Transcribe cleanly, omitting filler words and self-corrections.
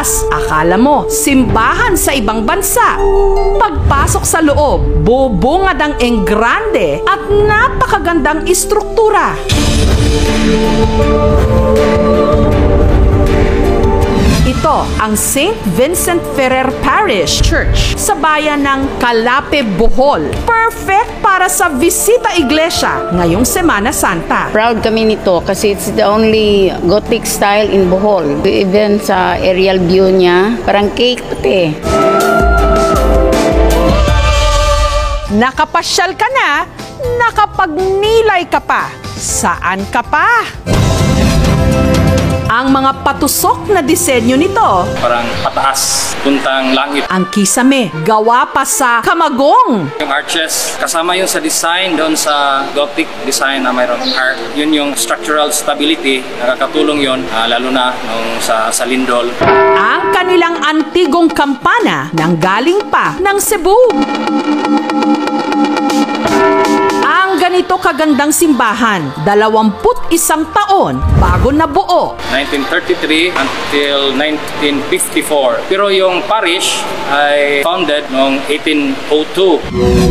labas, akala mo, simbahan sa ibang bansa. Pagpasok sa loob, bubungad ang enggrande at napakagandang istruktura. Ito ang St. Vincent Ferrer Parish Church sa bayan ng Calape, Bohol. Perfect para sa bisita iglesia ngayong Semana Santa. Proud kami nito kasi it's the only Gothic style in Bohol. Even sa aerial view niya, parang cake pati. Nakapasyal ka na, nakapagnilay ka pa. Saan ka pa? Ang mga patusok na disenyo nito, parang pataas, puntang langit. ang kisame, gawa pa sa kamagong. Yung arches, kasama yun sa design doon sa Gothic design na mayroong arc. Yun yung structural stability, nakakatulong yun, lalo na nung sa lindol. Ang kanilang antigong kampana nang galing pa ng Cebu. Ang ganito kagandang simbahan, 21 taon bago nabuo. 1933 until 1954. Pero yung parish ay founded noong 1802.